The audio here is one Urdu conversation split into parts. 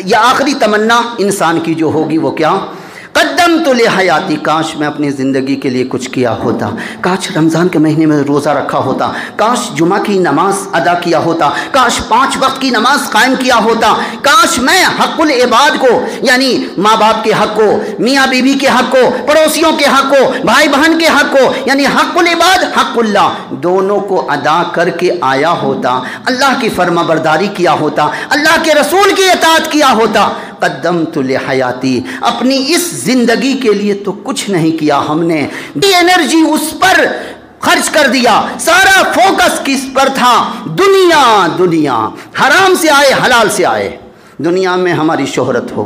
یا آخری تمنا انسان کی جو ہوگی وہ کیا؟ قدمت لحیاتی، کاش میں اپنی زندگی کے لیے کچھ کیا ہوتا، کاش رمضان کے مہینے میں روزہ رکھا ہوتا، کاش جمعہ کی نماز ادا کیا ہوتا، کاش 5 وقت کی نماز قائم کیا ہوتا، کاش میں حق العباد کو، یعنی ماں باپ کے حق کو، میاں بیوی کے حق کو، پڑوسیوں کے حق کو، بھائی بہن کے حق کو، یعنی حق العباد حق اللہ، دونوں کو ادا کر کے آیا ہوتا، اللہ کی فرما برداری کیا ہوتا، اللہ کے رسول کی اطاعت کیا ہوتا۔ قدمت لحیاتی، اپنی اس زندگی کے لیے تو کچھ نہیں کیا ہم نے، انرجی اس پر خرچ کر دیا، سارا فوکس کس پر تھا؟ دنیا، دنیا، حرام سے آئے حلال سے آئے، دنیا میں ہماری شہرت ہو۔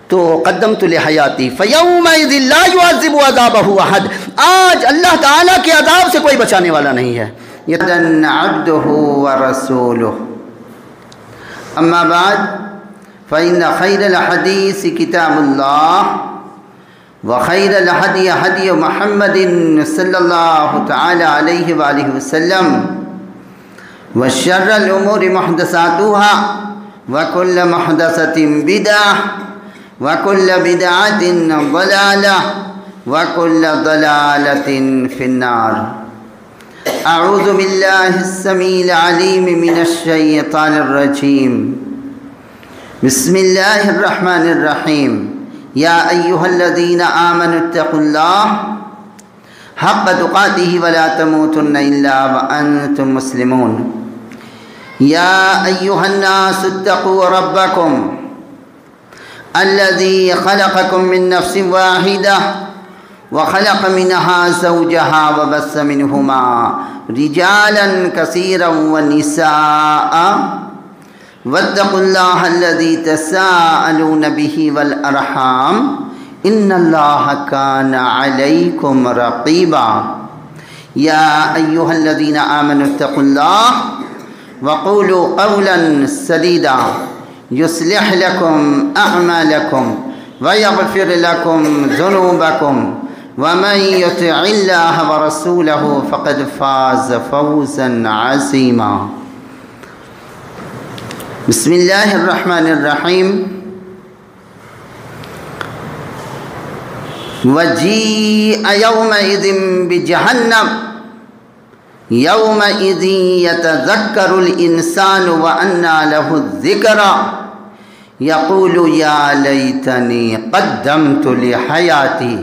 تو قدمت لحیاتی فیومئذ لا یعذب عذابہ احد، آج اللہ تعالیٰ کے عذاب سے کوئی بچانے والا نہیں ہے۔ عبدہ ورسولہ، اما بعد فإن خير الحديث كتاب الله وخير الهدي هدي محمد صلى الله تعالى عليه وآله وسلم وشر الأمور محدثاتها وكل محدثة بدعة وكل بدعة ضلالة وكل ضلالة في النار۔ أعوذ بالله السميع العليم من الشيطان الرجيم، بسم اللہ الرحمن الرحیم، یا ایہا الذین آمنوا اتقوا اللہ حق تقاتہ ولا تموتن الا وانتم مسلمون، یا ایہا الناس اتقوا ربکم الذی خلقکم من نفس واحدہ وخلق منها زوجها وبث منهما رجالا كثيرا ونساء واتقوا الله الذي تساءلون به والأرحام إن الله كان عليكم رقيبا، يا أيها الذين آمنوا اتقوا الله وقولوا قولا سديدا يصلح لكم أعمالكم ويغفر لكم ذنوبكم ومن يطع الله ورسوله فقد فاز فوزا عظيما۔ بسم اللہ الرحمن الرحیم، وجیء یومئذ بجہنم یومئذ یتذکر الانسان وانى له الذکری یقول یا لیتنی قدمت لحیاتی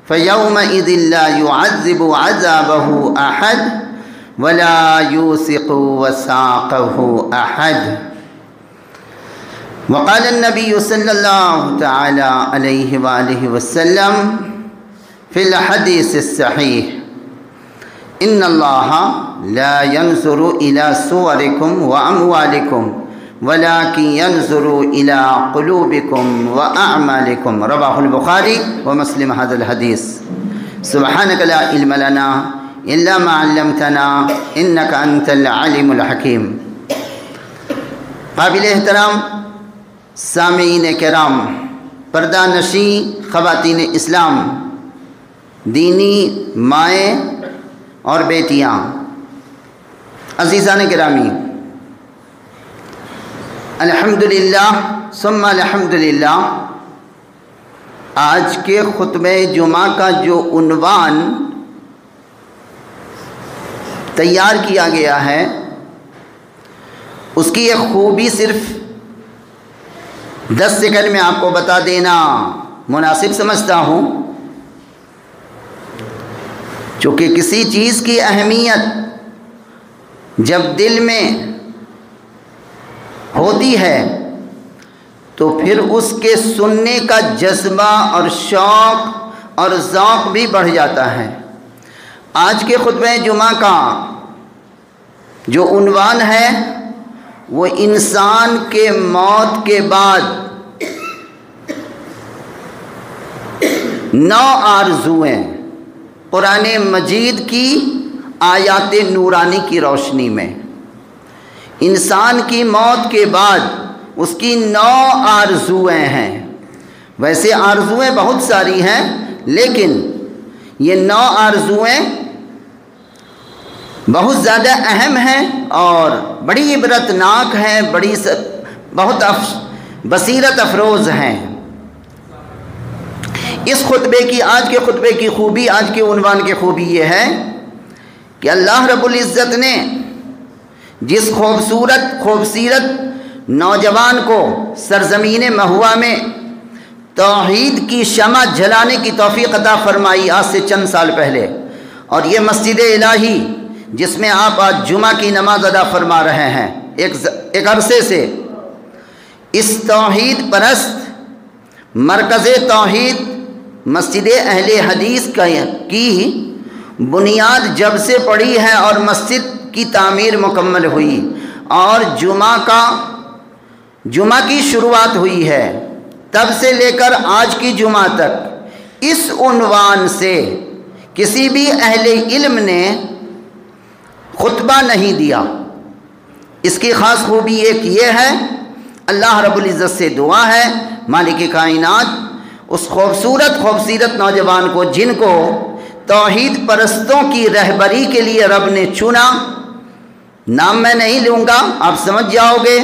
فیومئذ لا يعذب عذابه احد ولا يوثق وثاقه احد۔ وقال النبي صلى الله تعالى عليه وآله وسلم في الحديث الصحيح، إن الله لا ينظر إلى صوركم وأموالكم ولكن ينظر إلى قلوبكم وأعمالكم، رواه البخاري ومسلم هذا الحديث۔ سبحانك لا علم لنا إلا ما علمتنا إنك أنت العليم الحكيم۔ قابل احترام سامعین کرام، پردہ نشین خواتین اسلام، دینی مائیں اور بیٹیاں، عزیزان گرامی، الحمدللہ ثم الحمدللہ، آج کے خطبہ جمعہ کا جو عنوان تیار کیا گیا ہے، اس کی ایک خوبی صرف 10 سیکنڈ میں آپ کو بتا دینا مناسب سمجھتا ہوں، چونکہ کسی چیز کی اہمیت جب دل میں ہوتی ہے تو پھر اس کے سننے کا جذبہ اور شوق اور ذوق بھی بڑھ جاتا ہے۔ آج کے خطبہ جمعہ کا جو عنوان ہے وہ انسان کے موت کے بعد 9 آرزویں، قرآن مجید کی آیات نورانی کی روشنی میں انسان کی موت کے بعد اس کی 9 آرزویں ہیں۔ ویسے آرزویں بہت ساری ہیں، لیکن یہ 9 آرزویں بہت زیادہ اہم ہیں اور بڑی عبرتناک ہیں، بہت بصیرت افروز ہیں۔ اس خطبے کی، آج کے خطبے کی خوبی، آج کے عنوان کی خوبی یہ ہے کہ اللہ رب العزت نے جس خوبصورت نوجوان کو سرزمین مہوا میں توحید کی شمع جلانے کی توفیق عطا فرمائی آج سے چند سال پہلے، اور یہ مسجد الہی جس میں آپ آج جمعہ کی نماز ادا فرما رہے ہیں، ایک عرصے سے اس توحید پرست مرکز توحید مسجد اہل حدیث کی بنیاد جب سے پڑی ہے اور مسجد کی تعمیر مکمل ہوئی اور جمعہ کی شروعات ہوئی ہے، تب سے لے کر آج کی جمعہ تک اس عنوان سے کسی بھی اہل علم نے خطبہ نہیں دیا۔ اس کی خاص خوبی ایک یہ ہے، اللہ رب العزت سے دعا ہے مالک کائنات اس خوبصورت نوجوان کو، جن کو توحید پرستوں کی رہبری کے لیے رب نے چنا، نام میں نہیں لوں گا، آپ سمجھ جاؤ گے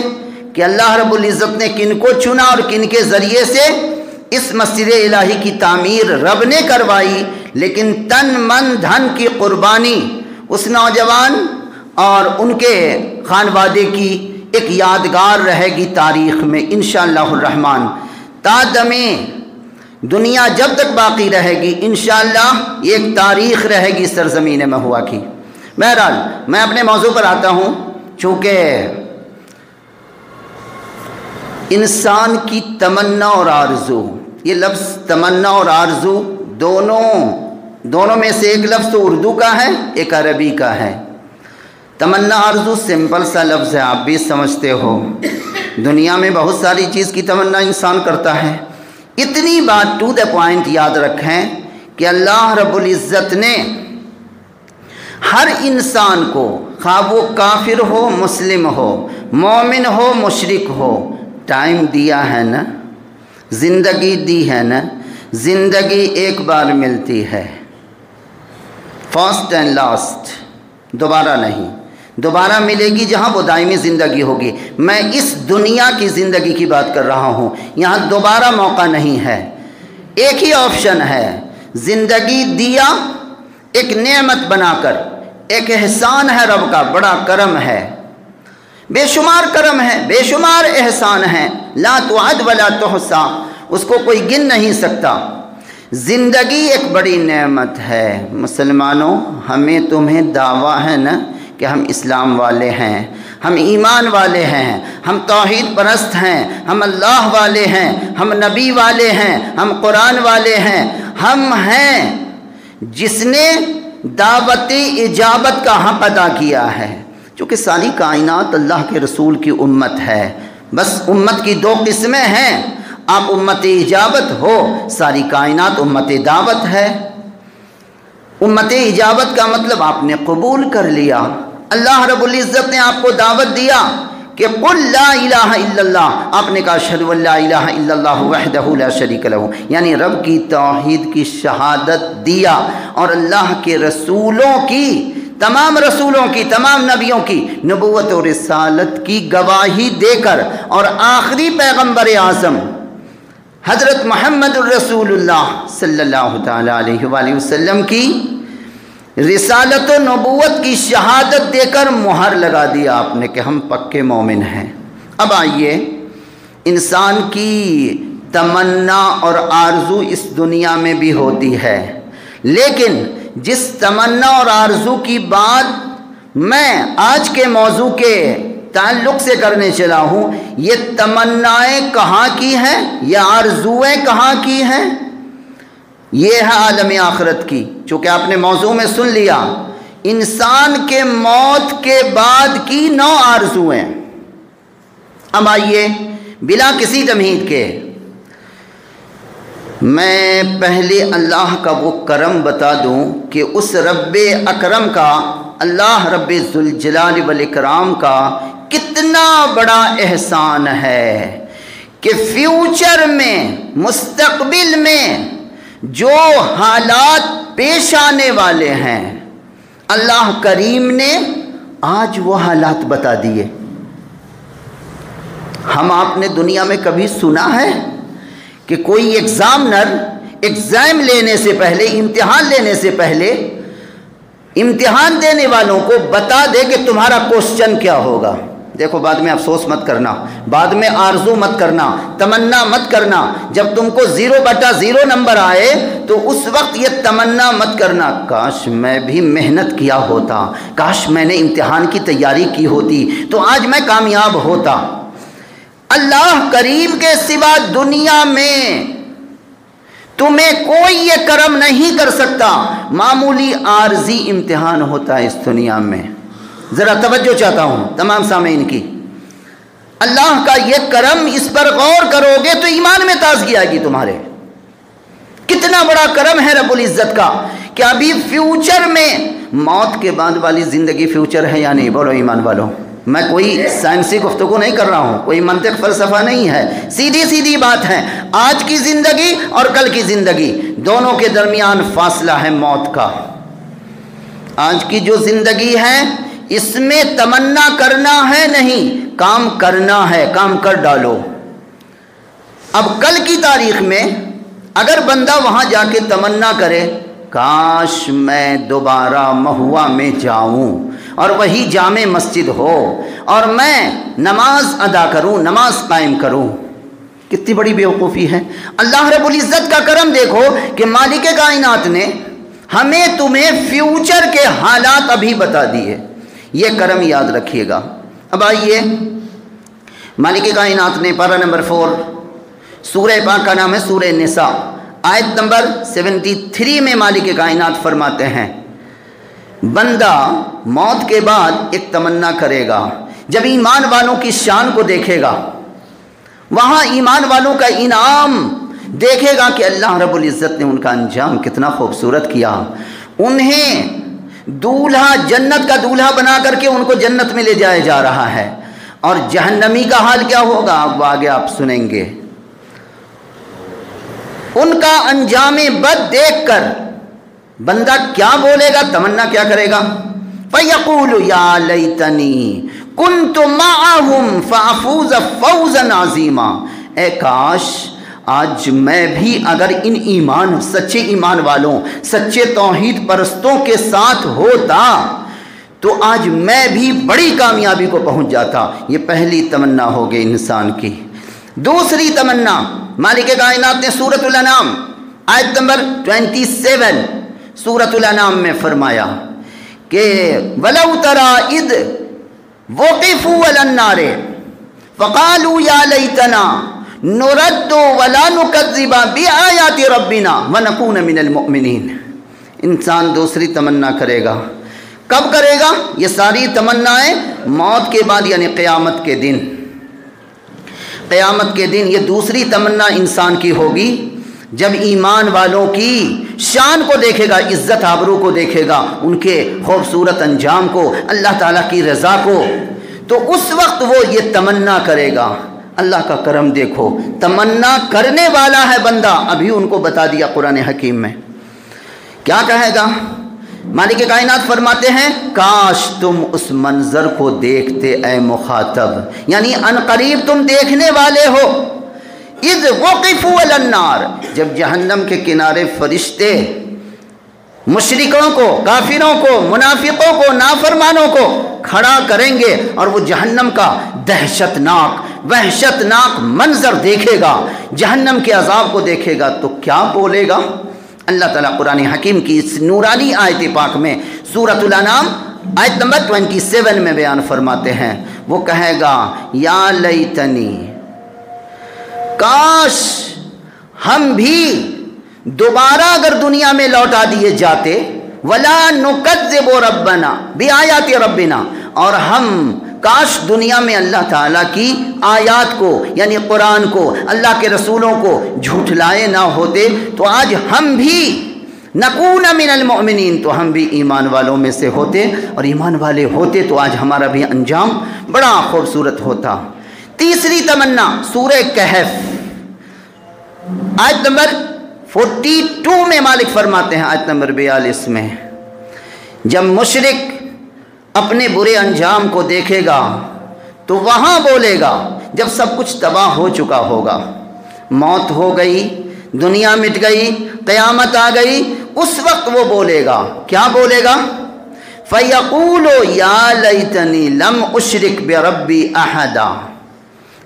کہ اللہ رب العزت نے کن کو چنا اور کن کے ذریعے سے اس مسجد الہی کی تعمیر رب نے کروائی، لیکن تن من دھن کی قربانی اس نوجوان اور ان کے خانوادے کی ایک یادگار رہے گی تاریخ میں انشاءاللہ الرحمن، تا دمِ دنیا جب تک باقی رہے گی انشاءاللہ یہ ایک تاریخ رہے گی سرزمین مہوا کی۔ بہرحال میں اپنے موضوع پر آتا ہوں، چونکہ انسان کی تمنا اور آرزو، یہ لفظ تمنا اور آرزو دونوں میں سے ایک لفظ تو اردو کا ہے، ایک عربی کا ہے۔ تمنا آرزو سمپل سا لفظ ہے، آپ بھی سمجھتے ہو، دنیا میں بہت ساری چیز کی تمنا انسان کرتا ہے۔ اتنی بات ٹو دا پوائنٹ یاد رکھیں کہ اللہ رب العزت نے ہر انسان کو، خواہ وہ کافر ہو مسلم ہو، مومن ہو مشرک ہو، ٹائم دیا ہے نا، زندگی دی ہے نا۔ زندگی ایک بار ملتی ہے، فرسٹ اینڈ لاسٹ، دوبارہ نہیں، دوبارہ ملے گی جہاں وہ دائمی زندگی ہوگی۔ میں اس دنیا کی زندگی کی بات کر رہا ہوں، یہاں دوبارہ موقع نہیں ہے، ایک ہی آپشن ہے، زندگی دیا ایک نعمت بنا کر، ایک احسان ہے رب کا، بڑا کرم ہے، بے شمار کرم ہے، بے شمار احسان ہے، لا تعد ولا تحصیٰ، اس کو کوئی گن نہیں سکتا۔ زندگی ایک بڑی نعمت ہے۔ مسلمانوں، ہمیں تمہیں دعویٰ ہے نا کہ ہم اسلام والے ہیں، ہم ایمان والے ہیں، ہم توحید پرست ہیں، ہم اللہ والے ہیں، ہم نبی والے ہیں، ہم قرآن والے ہیں، ہم ہیں جس نے دعوت اجابت کا حق ادا کیا ہے، چونکہ ساری کائنات اللہ کے رسول کی امت ہے۔ بس امت کی دو قسمیں ہیں، آپ امت اجابت ہو، ساری کائنات امت دعوت ہے۔ امت اجابت کا مطلب آپ نے قبول کر لیا، اللہ رب العزت نے آپ کو دعوت دیا کہ قل لا الہ الا اللہ، آپ نے کہا اشہد ان لا الہ الا اللہ وحدہ لا شریک لہ، یعنی رب کی توحید کی شہادت دیا، اور اللہ کے رسولوں کی، تمام رسولوں کی، تمام نبیوں کی نبوت و رسالت کی گواہی دے کر، اور آخری پیغمبر اعظم حضرت محمد الرسول اللہ صلی اللہ تعالی علیہ وآلہ وسلم کی رسالت و نبوت کی شہادت دے کر مہر لگا دیا آپ نے کہ ہم پکے مومن ہیں۔ اب آئیے، انسان کی تمنا اور آرزو اس دنیا میں بھی ہوتی ہے، لیکن جس تمنا اور آرزو کی بات میں آج کے موضوع کے تعلق سے کرنے چلا ہوں، یہ تمنائیں کہاں کی ہیں، یہ آرزویں کہاں کی ہیں؟ یہ ہے عالم آخرت کی، چونکہ آپ نے موضوع میں سن لیا، انسان کے موت کے بعد کی 9 آرزویں۔ اب آئیے، بلا کسی تمہید کے میں پہلے اللہ کا وہ کرم بتا دوں کہ اس رب اکرم کا، اللہ رب ذوالجلال والاکرام کا کتنا بڑا احسان ہے کہ فیوچر میں، مستقبل میں جو حالات پیش آنے والے ہیں، اللہ کریم نے آج وہ حالات بتا دیے۔ ہم آپ نے دنیا میں کبھی سنا ہے کہ کوئی ایگزامنر ایگزام لینے سے پہلے، امتحان لینے سے پہلے امتحان دینے والوں کو بتا دے کہ تمہارا کوسچن کیا ہوگا؟ دیکھو، بعد میں افسوس مت کرنا، بعد میں آرزو مت کرنا، تمنا مت کرنا۔ جب تم کو 0/0 نمبر آئے تو اس وقت یہ تمنا مت کرنا کاش میں بھی محنت کیا ہوتا، کاش میں نے امتحان کی تیاری کی ہوتی تو آج میں کامیاب ہوتا۔ اللہ کریم کے سوا دنیا میں تمہیں کوئی یہ کرم نہیں کر سکتا۔ معمولی عارضی امتحان ہوتا ہے اس دنیا میں۔ ذرا توجہ چاہتا ہوں تمام سامعین کی، اللہ کا یہ کرم، اس پر غور کرو گے تو ایمان میں تازگی آئے گی تمہارے۔ کتنا بڑا کرم ہے رب العزت کا کہ ابھی فیوچر میں موت کے بعد والی زندگی فیوچر ہے یا نہیں؟ بولو ایمان والو۔ میں کوئی سائنسی گفتگو نہیں کر رہا ہوں، کوئی منطق فلسفہ نہیں ہے، سیدھی بات ہے۔ آج کی زندگی اور کل کی زندگی دونوں کے درمیان فاصلہ ہے موت کا۔ آج کی جو زندگی ہے اس میں تمنا کرنا ہے نہیں، کام کرنا ہے، کام کر ڈالو۔ اب کل کی تاریخ میں اگر بندہ وہاں جا کے تمنا کرے کاش میں دوبارہ مہوا میں جاؤں اور وہی جامع مسجد ہو اور میں نماز ادا کروں، نماز قائم کروں، کتنی بڑی بیوقوفی ہے۔ اللہ رب العزت کا کرم دیکھو کہ مالک کائنات نے ہمیں تمہیں فیوچر کے حالات ابھی بتا دیے۔ یہ کرم یاد رکھیے گا۔ اب آئیے، مالک کائنات نے پارہ نمبر 4 سورہ پاک کا نام ہے سورہ نساء، آیت نمبر 73 میں مالک کائنات فرماتے ہیں بندہ موت کے بعد ایک تمنا کرے گا، جب ایمان والوں کی شان کو دیکھے گا، وہاں ایمان والوں کا انعام دیکھے گا کہ اللہ رب العزت نے ان کا انجام کتنا خوبصورت کیا۔ انہیں دولہا، جنت کا دولہا بنا کر کے ان کو جنت میں لے جایا جا رہا ہے، اور جہنمی کا حال کیا ہوگا اب آگے آپ سنیں گے۔ ان کا انجام بد دیکھ کر بندہ کیا بولے گا، تمنا کیا کرے گا؟ فَيَقُولُ يَا لَيْتَنِي كُنْتُ مَعَهُمْ فَأَفُوزَ فَوْزًا عَظِيمًا، اے کاش آج میں بھی اگر ان سچے ایمان والوں، سچے توحید پرستوں کے ساتھ ہوتا تو آج میں بھی بڑی کامیابی کو پہنچ جاتا۔ یہ پہلی تمنا ہوگی انسان کی۔ دوسری تمنا مالک کائنات نے سورۃ الانعام آیت نمبر 27 سورۃ الانعام میں فرمایا کہ وَلَوْ تَرَى إِذْ وُقِفُوا عَلَى النَّارِ فَقَالُوا يَا لَيْتَنَا نُرَدُّ وَلَا نُكَذِّبَ بِآيَاتِ رَبِّنَا وَنَكُونَ مِنَ الْمُؤْمِنِينَ۔ انسان دوسری تمنا کرے گا، کب کرے گا؟ یہ ساری تمنائیں موت کے بعد، یعنی قیامت کے دن۔ قیامت کے دن یہ دوسری تمنا انسان کی ہوگی جب ایمان والوں کی شان کو دیکھے گا، عزت آبرو کو دیکھے گا، ان کے خوبصورت انجام کو، اللہ تعالیٰ کی رضا کو، تو اس وقت وہ یہ تمنا کرے گا۔ اللہ کا کرم دیکھو، تمنا کرنے والا ہے بندہ، ابھی ان کو بتا دیا قرآن حکیم میں۔ کیا کہے گا؟ مالک کائنات فرماتے ہیں کاش تم اس منظر کو دیکھتے اے مخاطب، یعنی ان قریب تم دیکھنے والے ہو۔ اذ وقفوا علی النار، جب جہنم کے کنارے فرشتے مشرکوں کو، کافروں کو، منافقوں کو، نافرمانوں کو کھڑا کریں گے اور وہ جہنم کا وحشت ناک منظر دیکھے گا، جہنم کے عذاب کو دیکھے گا تو کیا بولے گا؟ اللہ تعالیٰ قرآن حکیم کی اس نورانی آیت پاک میں سورۃ الانعام آیت نمبر 27 میں بیان فرماتے ہیں، وہ کہے گا یا لیتنی، کاش ہم بھی دوبارہ اگر دنیا میں لوٹا دیے جاتے، ولا نکذب ربنا بآیات ربنا، اور ہم کاش دنیا میں اللہ تعالیٰ کی آیات کو، یعنی قرآن کو، اللہ کے رسولوں کو جھوٹلائے نہ ہوتے تو آج ہم بھی نکون من المؤمنین، تو ہم بھی ایمان والوں میں سے ہوتے، اور ایمان والے ہوتے تو آج ہمارا بھی انجام بڑا خوبصورت ہوتا۔ تیسری تمنا سورہ کہف آیت نمبر 42 میں مالک فرماتے ہیں، آیت نمبر 42 میں، جب مشرک اپنے برے انجام کو دیکھے گا تو وہاں بولے گا جب سب کچھ تباہ ہو چکا ہوگا، موت ہو گئی، دنیا مٹ گئی، قیامت آ گئی، اس وقت وہ بولے گا، کیا بولے گا؟ فَيَقُولُ يَا لَيْتَنِي لَمْ أُشْرِكْ بِرَبِّي أَحَدًا،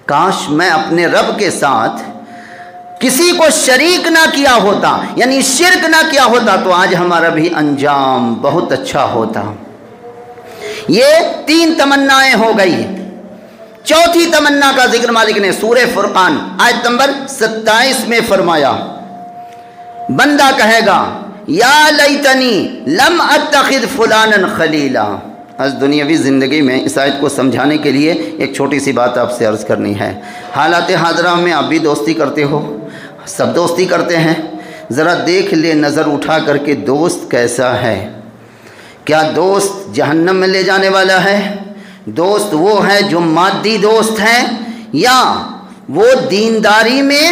کاش میں اپنے رب کے ساتھ کسی کو شریک نہ کیا ہوتا، یعنی شرک نہ کیا ہوتا تو آج ہمارا بھی انجام بہت اچھا ہوتا۔ یہ 3 تمنائیں ہو گئی۔ چوتھی تمنا کا ذکر مالک نے سورہ فرقان آیت نمبر 27 میں فرمایا، بندہ کہے گا یا لیتنی لم اتخذ فلانا خلیلا۔ آج دنیاوی زندگی میں اس آیت کو سمجھانے کے لیے ایک چھوٹی سی بات آپ سے عرض کرنی ہے۔ حالات حاضرہ میں آپ بھی دوستی کرتے ہو، سب دوستی کرتے ہیں، ذرا دیکھ لے نظر اٹھا کر کے دوست کیسا ہے۔ کیا دوست جہنم میں لے جانے والا ہے؟ دوست وہ ہے جو مادی دوست ہے، یا وہ دینداری میں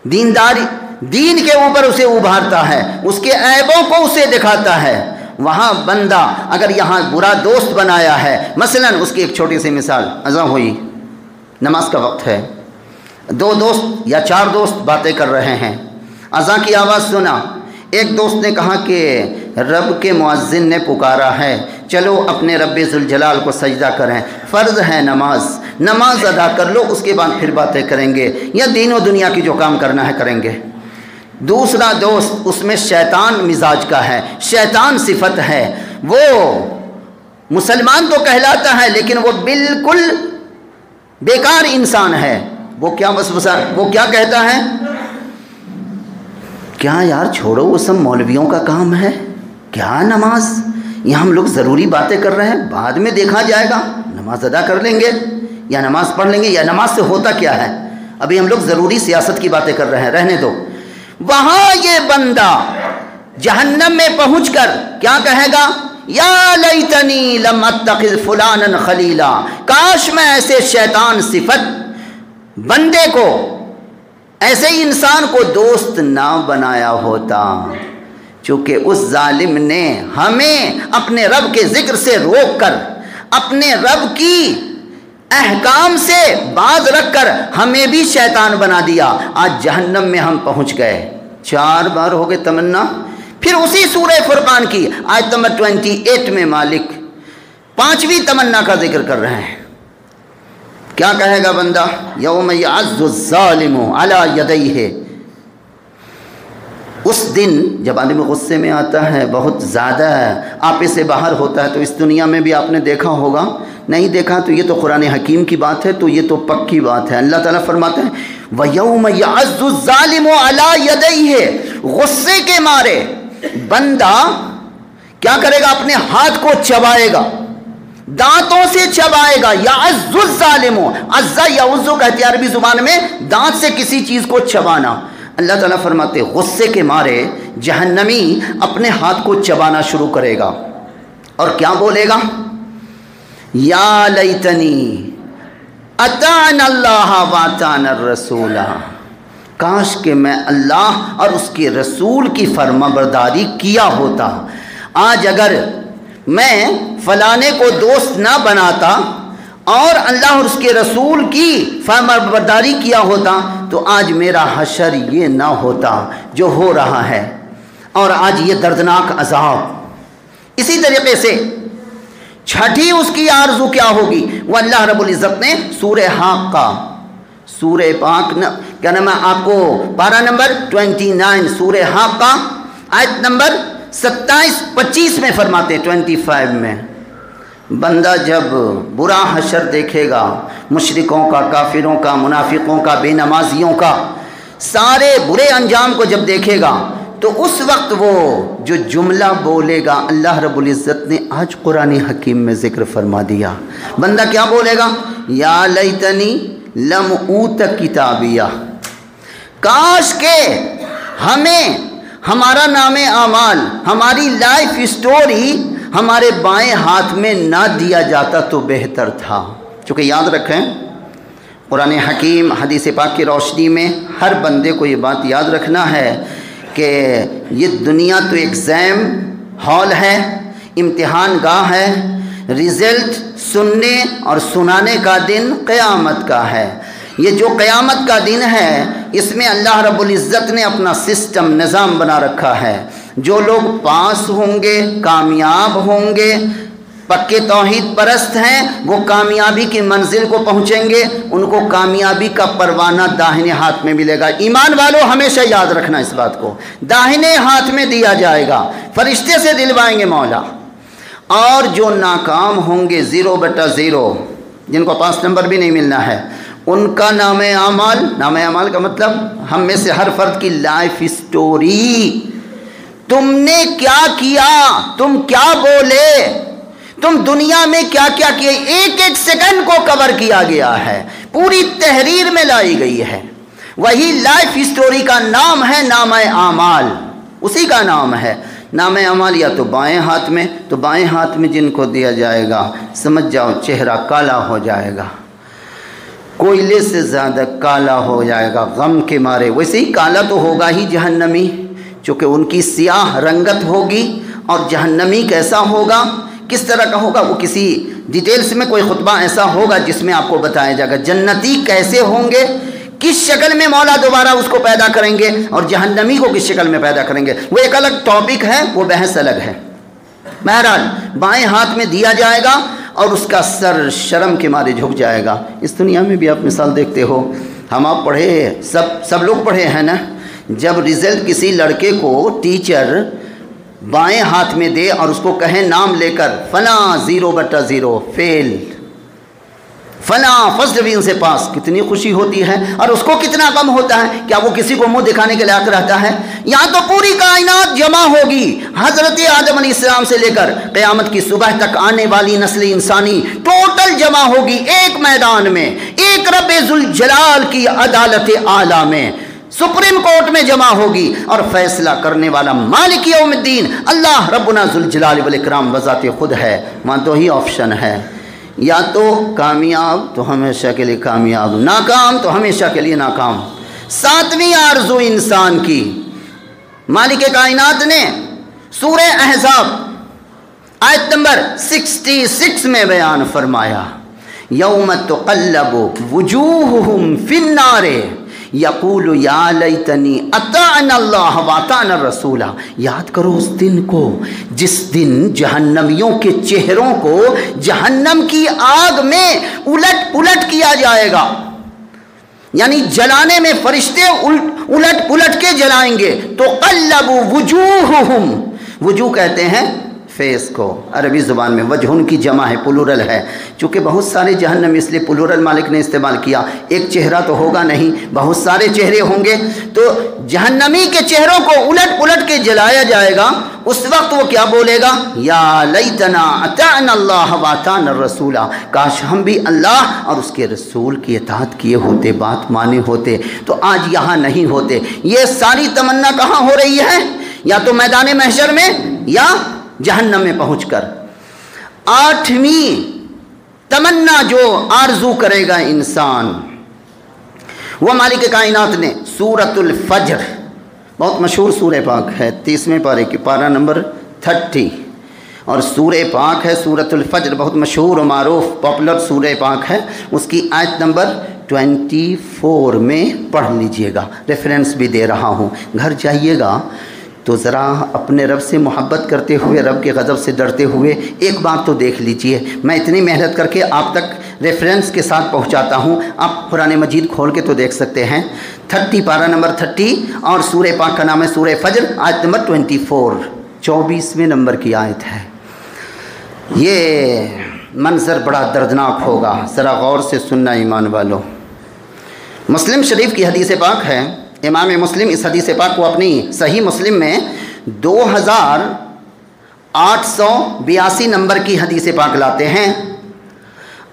دین کے اوپر اسے ابھارتا ہے، اس کے عیبوں کو اسے دکھاتا ہے؟ وہاں بندہ اگر یہاں برا دوست بنایا ہے، مثلا اس کی ایک چھوٹی سی مثال، اذان ہوئی، نماز کا وقت ہے، 2 دوست یا 4 دوست باتیں کر رہے ہیں، اذان کی آواز سنا، ایک دوست نے کہا کہ رب کے مؤذن نے پکارا ہے، چلو اپنے رب ذوالجلال کو سجدہ کریں، فرض ہے نماز ادا کر لو، اس کے بعد پھر باتیں کریں گے، یا دین و دنیا کی جو کام کرنا ہے کریں گے۔ دوسرا دوست اس میں شیطان مزاج کا ہے، شیطان صفت ہے، وہ مسلمان تو کہلاتا ہے لیکن وہ بالکل بیکار انسان ہے۔ وہ کیا کہتا ہے؟ کیا یار چھوڑو، وہ سب مولویوں کا کام ہے، کیا نماز، یہاں ہم لوگ ضروری باتیں کر رہے ہیں، بعد میں دیکھا جائے گا، نماز ادا کر لیں گے یا نماز پڑھ لیں گے، یا نماز سے ہوتا کیا ہے، ابھی ہم لوگ ضروری سیاست کی باتیں کر رہے ہیں، رہنے دو۔ وہاں یہ بندہ جہنم میں پہنچ کر کیا کہے گا؟ یا لیتنی لم اتخذ فلانا خلیلا، کاش میں ایسے شیطان صفت بندے کو، ایسے انسان کو دوست نہ بنایا ہوتا، چونکہ اس ظالم نے ہمیں اپنے رب کے ذکر سے روک کر، اپنے رب کی احکام سے باز رکھ کر ہمیں بھی شیطان بنا دیا، آج جہنم میں ہم پہنچ گئے۔ 4 بار ہو گئے تمنا۔ پھر اسی سورہ فرقان کی آیت نمبر 28 میں مالک 5ویں تمنا کا ذکر کر رہے ہیں، کیا کہے گا بندہ؟ یوم یعض الظالم علی یدیہ، اس دن جب آدمی غصے میں آتا ہے، بہت زیادہ آپے سے باہر ہوتا ہے، تو اس دنیا میں بھی آپ نے دیکھا ہوگا، نہیں دیکھا تو یہ تو قرآن حکیم کی بات ہے، تو یہ تو پکی بات ہے۔ اللہ تعالیٰ فرماتے ہیں وَيَوْمَ يَعَضُّ الظَّالِمُ عَلَى يَدَيْهِ، غصے کے مارے بندہ کیا کرے گا؟ اپنے ہاتھ کو چبائے گا، دانتوں سے چبائے گا۔ یعض الظالم، عزا یعض کہتے ہیں عربی زبان میں دانت سے کسی چیز کو چبانا۔ اللہ تعالیٰ فرماتے غصے کے مارے جہنمی اپنے ہاتھ کو چبانا شروع کرے گا، اور کیا بولے گا؟ یا لیتنی اطعنا اللہ واطعنا الرسول، کاش کہ میں اللہ اور اس کے رسول کی فرما برداری کیا ہوتا۔ آج اگر میں فلانے کو دوست نہ بناتا اور اللہ اور اس کے رسول کی فرما برداری کیا ہوتا تو آج میرا حشر یہ نہ ہوتا جو ہو رہا ہے، اور آج یہ دردناک عذاب۔ اسی طریقے سے چھٹی اس کی آرزو کیا ہوگی؟ وہ اللہ رب العزت نے سورہ حاقہ، سورہ پاک کیا نام ہے آپ کو، پارہ نمبر 29 سورہ حاقہ آیت نمبر 27-25 میں فرماتے ہیں، 25 میں، بندہ جب برا حشر دیکھے گا، مشرکوں کا، کافروں کا، منافقوں کا، بے نمازیوں کا، سارے برے انجام کو جب دیکھے گا تو اس وقت وہ جو جملہ بولے گا اللہ رب العزت نے آج قرآن حکیم میں ذکر فرما دیا۔ بندہ کیا بولے گا؟ یا لیتنی لم اوت کتابیہ، کاش کہ ہمیں ہمارا نام اعمال، ہماری لائف سٹوری ہمارے بائیں ہاتھ میں نہ دیا جاتا تو بہتر تھا۔ چونکہ یاد رکھیں قرآن حکیم حدیث پاک کی روشنی میں ہر بندے کو یہ بات یاد رکھنا ہے کہ یہ دنیا تو ایگزام ہال ہے، امتحان گاہ ہے، رزلٹ سننے اور سنانے کا دن قیامت کا ہے۔ یہ جو قیامت کا دن ہے اس میں اللہ رب العزت نے اپنا سسٹم نظام بنا رکھا ہے۔ جو لوگ پاس ہوں گے، کامیاب ہوں گے، پکے توحید پرست ہیں، وہ کامیابی کی منزل کو پہنچیں گے، ان کو کامیابی کا پروانہ داہنے ہاتھ میں ملے گا۔ ایمان والوں ہمیشہ یاد رکھنا اس بات کو، داہنے ہاتھ میں دیا جائے گا، فرشتے سے دلوائیں گے مولا۔ اور جو ناکام ہوں گے 0/0، جن کو پاس نمبر بھی نہیں ملنا ہے، ان کا نام اعمال کا مطلب ہم میں سے ہر فرد کی لائف سٹوری، تم نے کیا کیا، تم کیا بولے، تم دنیا میں کیا کیا کیے، ایک ایک سیکنڈ کو کور کیا گیا ہے، پوری تحریر میں لائی گئی ہے۔ وہی لائف سٹوری کا نام ہے نام اعمال، اسی کا نام ہے نام اعمال۔ یا تو بائیں ہاتھ میں، تو بائیں ہاتھ میں جن کو دیا جائے گا سمجھ جاؤ چہرہ کالا ہو جائے گا، کوئلے سے زیادہ کالا ہو جائے گا غم کے مارے۔ ویسے ہی کالا تو ہوگا ہی جہنمی، چونکہ ان کی سیاہ رنگت ہوگی۔ اور جہنمی کیسا ہوگا، کس طرح کا ہوگا، وہ کسی ڈیٹیلز میں کوئی خطبہ ایسا ہوگا جس میں آپ کو بتایا جائے گا جنتی کیسے ہوں گے، کس شکل میں مولا دوبارہ اس کو پیدا کریں گے، اور جہنمی کو کس شکل میں پیدا کریں گے، وہ ایک الگ ٹاپک ہے، وہ بحث الگ ہے۔ بہرحال بائیں ہاتھ میں دیا جائے گا اور اس کا سر شرم کے مارے جھک جائے گا۔ اس دنیا میں بھی آپ مثال دیکھتے ہو، ہم آپ پڑھے، سب لوگ پڑھے ہیں نا، جب رزلٹ کسی لڑکے کو ٹیچر بائیں ہاتھ میں دے اور اس کو کہیں نام لے کر فلاں 0/0 فیل، فلاں فرسٹ ڈویژن سے پاس، کتنی خوشی ہوتی ہے، اور اس کو کتنا غم ہوتا ہے۔ کیا وہ کسی کو منہ دکھانے کے لائق رہتا ہے؟ یہاں تو پوری کائنات جمع ہوگی، حضرت آدم علیہ السلام سے لے کر قیامت کی صبح تک آنے والی نسل انسانی ٹوٹل جمع ہوگی ایک میدان میں، ایک رب ذوالجلال کی عدالت اعلیٰ میں، سپریم کورٹ میں جمع ہوگی، اور فیصلہ کرنے والا مالک یوم الدین اللہ ربنا ذوالجلال والاکرام بذات خود ہے۔ وہاں دو ہی آپشن ہے، یا تو کامیاب تو ہمیشہ کے لیے کامیاب، ناکام تو ہمیشہ کے لیے ناکام۔ ساتویں آرزو انسان کی مالک کائنات نے سورہ احزاب آیت نمبر 66 میں بیان فرمایا، یوم تقلب وجوہہم فی النار یقول یا لیتنی اطعنا اللہ واطعنا الرسول۔ یاد کرو اس دن کو جس دن جہنمیوں کے چہروں کو جہنم کی آگ میں الٹ پلٹ کیا جائے گا، یعنی جلانے میں فرشتے الٹ پلٹ کے جلائیں گے۔ تو قلب وجوہہم، وجوہ کہتے ہیں فیس کو، عربی زبان میں وجہن کی جمع ہے، پلورل ہے، چونکہ بہت سارے جہنم اس لیے پلورل مالک نے استعمال کیا، ایک چہرہ تو ہوگا نہیں، بہت سارے چہرے ہوں گے، تو جہنمی کے چہروں کو الٹ پلٹ کے جلایا جائے گا۔ اس وقت وہ کیا بولے گا، یا لیتنا اطعنا اللہ واطعنا الرسول، کاش ہم بھی اللہ اور اس کے رسول کی اطاعت کیے ہوتے، بات مانے ہوتے، تو آج یہاں نہیں ہوتے۔ یہ ساری تمنا کہاں ہو رہی ہے، یا تو میدان محشر میں یا جہنم میں پہنچ کر۔ 8ویں تمنا جو آرزو کرے گا انسان، وہ مالک کائنات نے سورۃ الفجر، بہت مشہور سورہ پاک ہے، 30ویں پارے کی پارہ نمبر 30، اور سورہ پاک ہے سورۃ الفجر، بہت مشہور و معروف پاپولر سورہ پاک ہے، اس کی آیت نمبر 24 میں پڑھ لیجئے گا، ریفرنس بھی دے رہا ہوں، گھر جائیے گا تو ذرا اپنے رب سے محبت کرتے ہوئے، رب کے غضب سے ڈرتے ہوئے ایک بات تو دیکھ لیجئے۔ میں اتنی محنت کر کے آپ تک ریفرنس کے ساتھ پہنچاتا ہوں، آپ قرآن مجید کھول کے تو دیکھ سکتے ہیں۔ 30 پارہ نمبر 30، اور سورہ پاک کا نام ہے سورہ فجر، آیت نمبر 24، 24ویں نمبر کی آیت ہے۔ یہ منظر بڑا دردناک ہوگا، ذرا غور سے سننا ایمان والو۔ مسلم شریف کی حدیث پاک ہے، امام مسلم اس حدیث پاک کو اپنی صحیح مسلم میں 2882 نمبر کی حدیث پاک لاتے ہیں،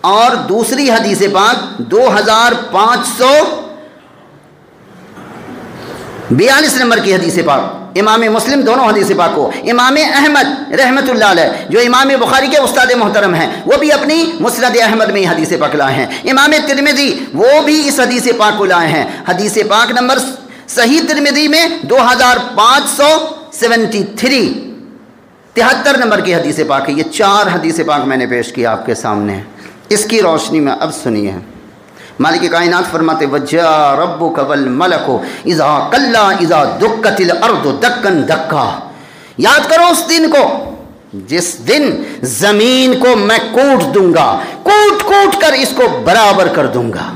اور دوسری حدیث پاک 2542 نمبر کی حدیث پاک۔ امام مسلم دونوں حدیث پاک کو، امام احمد رحمۃ اللہ علیہ جو امام بخاری کے استاد محترم ہیں، وہ بھی اپنی مسند احمد میں حدیث پاک لائے ہیں۔ امام ترمذی وہ بھی اس حدیث پاک کو لائے ہیں، حدیث پاک نمبر صحیح ترمذی میں 2573، 73 نمبر کی حدیث پاک ہے. یہ 4 حدیث پاک میں نے پیش کیا آپ کے سامنے. اس کی روشنی میں اب سنیے. مالک کائنات فرماتے وَجَاءَ رَبُّكَ وَالْمَلَكُ إِذَا كَلَّا إِذَا دُكَّتِ الْأَرْضُ دَكًّا دَكًّا. یاد کرو اس دن کو جس دن زمین کو میں کوٹ دوں گا، کوٹ کوٹ کر اس کو برابر کر دوں گا.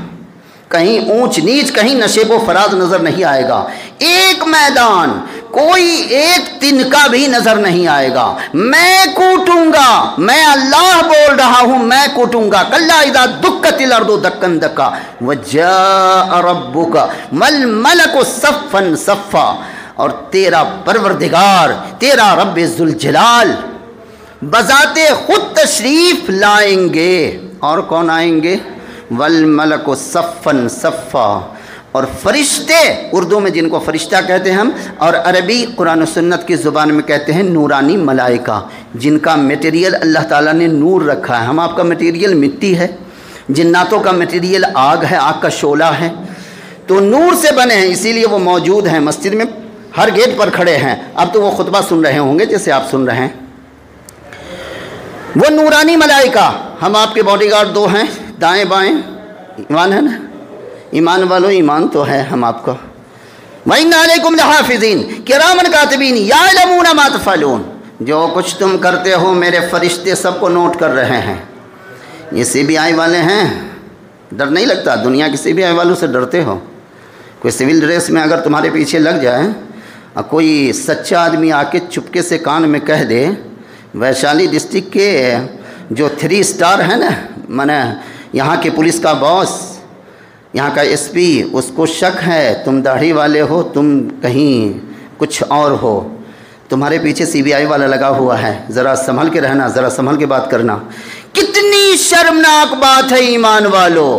کہیں اونچ نیچ، کہیں نشیب و فراز نظر نہیں آئے گا. ایک میدان، کوئی ایک تنکا بھی نظر نہیں آئے گا. میں کوٹوں گا، میں اللہ بول رہا ہوں، میں کوٹوں گا. کلا اذا دکت الارض دکن دکا وجاء ربک والملک صفا صفا. اور تیرا پروردگار، تیرا رب ذوالجلال بذات خود تشریف لائیں گے. اور کون آئیں گے؟ والملک صفا صفا. اور فرشتے، اردو میں جن کو فرشتہ کہتے ہیں ہم، اور عربی قرآن و سنت کی زبان میں کہتے ہیں نورانی ملائکہ، جن کا میٹیریل اللہ تعالیٰ نے نور رکھا ہے. ہم آپ کا میٹیریل مٹی ہے، جناتوں کا میٹیریل آگ ہے، آگ کا شعلہ ہے. تو نور سے بنے ہیں، اسی لیے وہ موجود ہیں مسجد میں، ہر گیٹ پر کھڑے ہیں. اب تو وہ خطبہ سن رہے ہوں گے جیسے آپ سن رہے ہیں. وہ نورانی ملائکہ، ہم آپ کے باڈی گارڈ 2 ہیں، دائیں بائیں. ایمان ہے نا؟ ایمان والو ایمان تو ہے ہم آپ کو. وَإِنَّ عَلَيْكُمْ لَحَافِظِينَ كِرَامًا كَاتِبِينَ يَعْلَمُونَ مَا تَفْعَلُونَ. جو کچھ تم کرتے ہو میرے فرشتے سب کو نوٹ کر رہے ہیں. یہ CBI والے ہیں، ڈر نہیں لگتا؟ دنیا کے CBI والوں سے ڈرتے ہو؟ کوئی سول ڈریس میں اگر تمہارے پیچھے لگ جائے اور کوئی سچا آدمی آ کے چپکے سے کان میں کہہ دے ویشالی ڈسٹرکٹ کے جو 3 اسٹار ہے نا، مانے یہاں کے پولیس کا باس، یہاں کا SP، اس کو شک ہے تم داڑھی والے ہو، تم کہیں کچھ اور ہو، تمہارے پیچھے CBI والا لگا ہوا ہے، ذرا سنبھل کے رہنا، ذرا سنبھل کے بات کرنا. کتنی شرمناک بات ہے ایمان والو.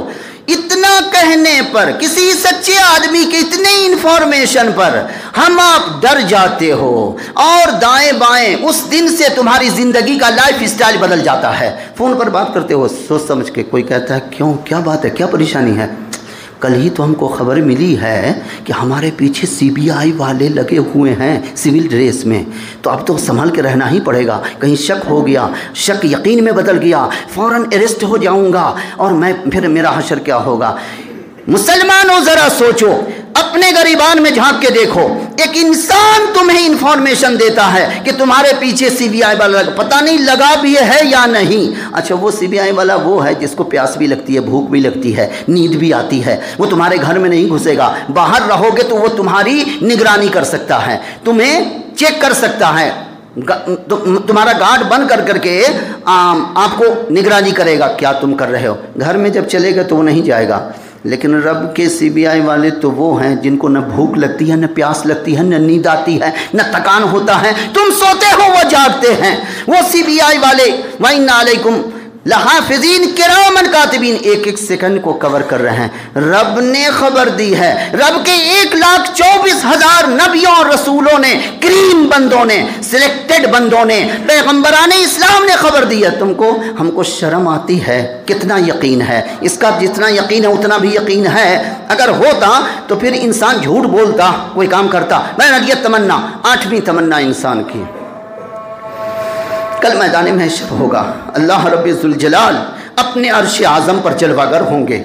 اتنا کہنے پر، کسی سچے آدمی کے اتنے انفارمیشن پر ہم آپ ڈر جاتے ہو. اور دائیں بائیں اس دن سے تمہاری زندگی کا لائف اسٹائل بدل جاتا ہے. فون پر بات کرتے ہو سوچ سمجھ کے، کوئی کہتا ہے کیوں، کیا بات ہے، کیا پریشانی ہے؟ کل ہی تو ہم کو خبر ملی ہے کہ ہمارے پیچھے CBI والے لگے ہوئے ہیں سول ڈریس میں. تو اب تو سنبھل کے رہنا ہی پڑے گا. کہیں شک ہو گیا، شک یقین میں بدل گیا، فوراً اریسٹ ہو جاؤں گا اور میں پھر میرا حشر کیا ہوگا؟ مسلمانوں ذرا سوچو، اپنے گریبان میں جھانک کے دیکھو. ایک انسان تمہیں انفارمیشن دیتا ہے کہ تمہارے پیچھے CBI والا پتہ نہیں لگا بھی ہے یا نہیں. اچھا وہ CBI والا وہ ہے جس کو پیاس بھی لگتی ہے، بھوک بھی لگتی ہے، نیند بھی آتی ہے. وہ تمہارے گھر میں نہیں گھسے گا، باہر رہو گے تو وہ تمہاری نگرانی کر سکتا ہے، تمہیں چیک کر سکتا ہے، تمہارا گارڈ بند کر کے آپ کو نگرانی کرے گا کیا تم کر رہے ہو. گھر میں جب چلے گا تو وہ نہیں جائے گا. لیکن رب کے CBI والے تو وہ ہیں جن کو نہ بھوک لگتی ہے، نہ پیاس لگتی ہے، نہ نیند آتی ہے، نہ تکان ہوتا ہے. تم سوتے ہو وہ جاگتے ہیں. وہ CBI والے وَإِنَّ عَلَيْكُمْ لحافظین کرامن کاتبین، ایک ایک سیکنڈ کو کور کر رہے ہیں. رب نے خبر دی ہے، رب کے 1,24,000 نبیوں اور رسولوں نے، کریم بندوں نے، سلیکٹڈ بندوں نے، پیغمبران اسلام نے خبر دی ہے. تم کو، ہم کو شرم آتی ہے. کتنا یقین ہے اس کا؟ جتنا یقین ہے اتنا بھی یقین ہے. اگر ہوتا تو پھر انسان جھوٹ بولتا، کوئی کام کرتا. میں نے یہ تمنا، 8ویں تمنا انسان کی، کل میدان محشر ہوگا، اللہ رب ذوالجلال اپنے عرش اعظم پر جلوہ گر ہوں گے.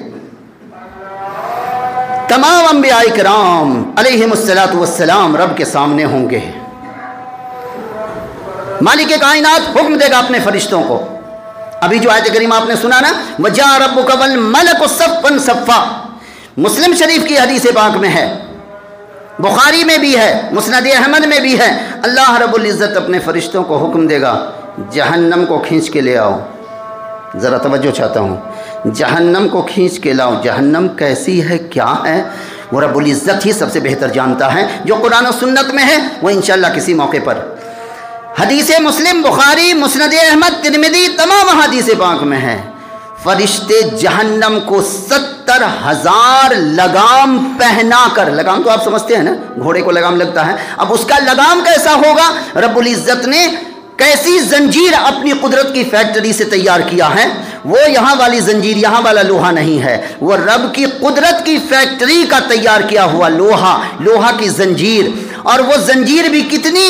تمام انبیاء کرام علیہم السلام رب کے سامنے ہوں گے. مالک کائنات حکم دے گا اپنے فرشتوں کو. ابھی جو آیت کریمہ آپ نے سنا نا، وَجَاءَ رَبُّكَ وَالْمَلَكُ صَفًّا صَفًّا، مسلم شریف کی حدیث پاک میں ہے، بخاری میں بھی ہے، مسند احمد میں بھی ہے. اللہ رب العزت اپنے فرشتوں کو حکم دے گا جہنم کو کھینچ کے لے آؤ. ذرا توجہ چاہتا ہوں، جہنم کو کھینچ کے لاؤ. جہنم کیسی ہے، کیا ہے، وہ رب العزت ہی سب سے بہتر جانتا ہے. جو قرآن و سنت میں ہے وہ انشاءاللہ کسی موقع پر، حدیث مسلم، بخاری، مسند احمد، ترمذی، تمام حدیث پاک میں ہے. فرشتے جہنم کو 70,000 لگام پہنا کر، لگام تو آپ سمجھتے ہیں نا، گھوڑے کو لگام لگتا ہے. اب اس کا لگام کیسا ہوگا؟ رب العزت نے کیسی زنجیر اپنی قدرت کی فیکٹری سے تیار کیا ہے. وہ یہاں والی زنجیر، یہاں والا لوہا نہیں ہے، وہ رب کی قدرت کی فیکٹری کا تیار کیا ہوا لوہا کی زنجیر. اور وہ زنجیر بھی کتنی؟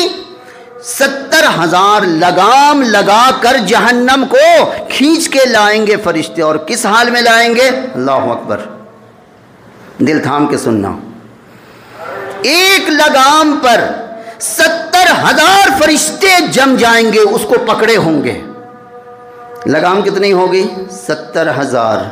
70,000 لگام لگا کر جہنم کو کھینچ کے لائیں گے فرشتے. اور کس حال میں لائیں گے؟ اللہ اکبر، دل تھام کے سننا. ایک لگام پر 70,000 فرشتے جم جائیں گے، اس کو پکڑے ہوں گے. لگام کتنی ہوگی؟ 70,000.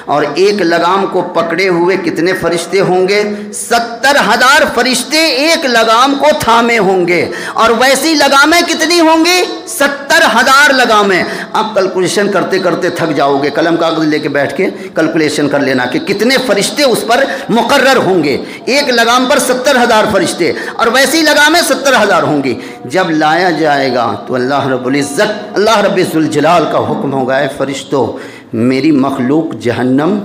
اور ایک لگام کو پکڑے ہوئے کتنے فرشتے ہوں گے؟ 70,000 فرشتے ایک لگام کو تھامے ہوں گے. اور ویسی لگامیں کتنی ہوں گی؟ 70,000 لگامیں. آپ کیلکولیشن کرتے کرتے تھک جاؤ گے، قلم کاغذ لے کے بیٹھ کے کیلکولیشن کر لینا کہ کتنے فرشتے اس پر مقرر ہوں گے. ایک لگام پر 70,000 فرشتے، اور ویسی لگامیں 70,000 ہوں گی. جب لایا جائے گا تو اللہ رب العزت، اللہ رب ذوالجلال کا حکم ہوگا، اے فرشتوں، میری مخلوق جہنم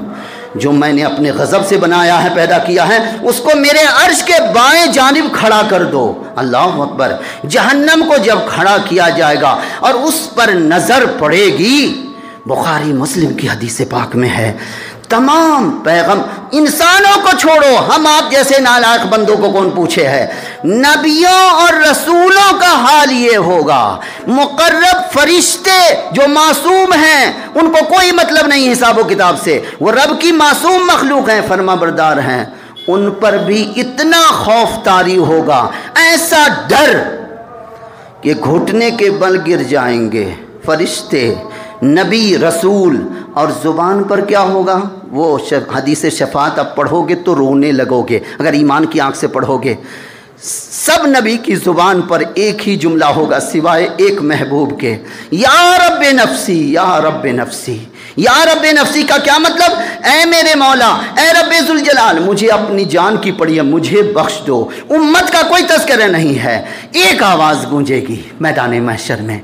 جو میں نے اپنے غضب سے بنایا ہے، پیدا کیا ہے، اس کو میرے عرش کے بائیں جانب کھڑا کر دو. اللہ اکبر. جہنم کو جب کھڑا کیا جائے گا اور اس پر نظر پڑے گی، بخاری مسلم کی حدیث پاک میں ہے، تمام پیغام، انسانوں کو چھوڑو، ہم آپ جیسے نالائق بندوں کو کون پوچھے ہے، نبیوں اور رسولوں کا حال یہ ہوگا. مقرب فرشتے جو معصوم ہیں، ان کو کوئی مطلب نہیں حساب و کتاب سے، وہ رب کی معصوم مخلوق ہیں، فرما بردار ہیں، ان پر بھی اتنا خوف طاری ہوگا، ایسا ڈر کہ گھٹنے کے بل گر جائیں گے فرشتے، نبی، رسول. اور زبان پر کیا ہوگا؟ وہ حدیث شفاعت اب پڑھو گے تو رونے لگو گے اگر ایمان کی آنکھ سے پڑھو گے. سب نبی کی زبان پر ایک ہی جملہ ہوگا سوائے ایک محبوب کے، یا رب نفسی، یا رب نفسی. یا رب نفسی کا کیا مطلب؟ اے میرے مولا، اے رب ذوالجلال، مجھے اپنی جان کی پڑی ہے، مجھے بخش دو. امت کا کوئی تذکرہ نہیں ہے. ایک آواز گونجے گی میدان محشر میں.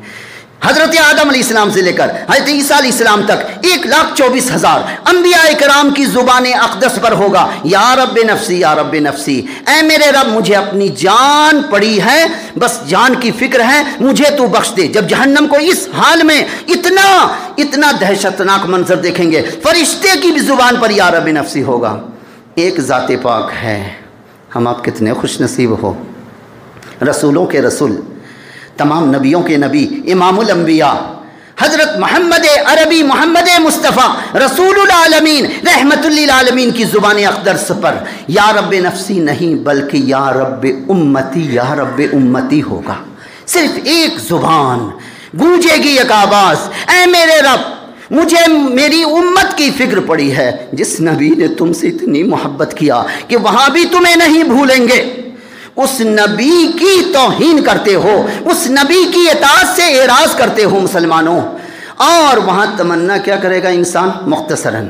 حضرت آدم علیہ السلام سے لے کر حضرت عیسیٰ علیہ السلام تک 1,24,000 انبیاء کرام کی زبان اقدس پر ہوگا، یا رب نفسی، یا رب نفسی. اے میرے رب، مجھے اپنی جان پڑی ہے، بس جان کی فکر ہے، مجھے تو بخش دے. جب جہنم کو اس حال میں اتنا دہشتناک منظر دیکھیں گے، فرشتے کی بھی زبان پر یا رب نفسی ہوگا. ایک ذات پاک ہے، ہم آپ کتنے خوش نصیب ہو، رسولوں کے رسول، تمام نبیوں کے نبی، امام الانبیاء حضرت محمد عربی، محمد مصطفیٰ، رسول العالمین، رحمت للعالمین کی زبان اقدس پر یا رب نفسی نہیں بلکہ یا رب امتی، یا رب امتی ہوگا. صرف ایک زبان گونجے گی، ایک آواز، اے میرے رب، مجھے میری امت کی فکر پڑی ہے. جس نبی نے تم سے اتنی محبت کیا کہ وہاں بھی تمہیں نہیں بھولیں گے، اس نبی کی توہین کرتے ہو، اس نبی کی اطاعت سے اعراض کرتے ہو مسلمانوں. اور وہاں تمنا کیا کرے گا انسان؟ مختصراً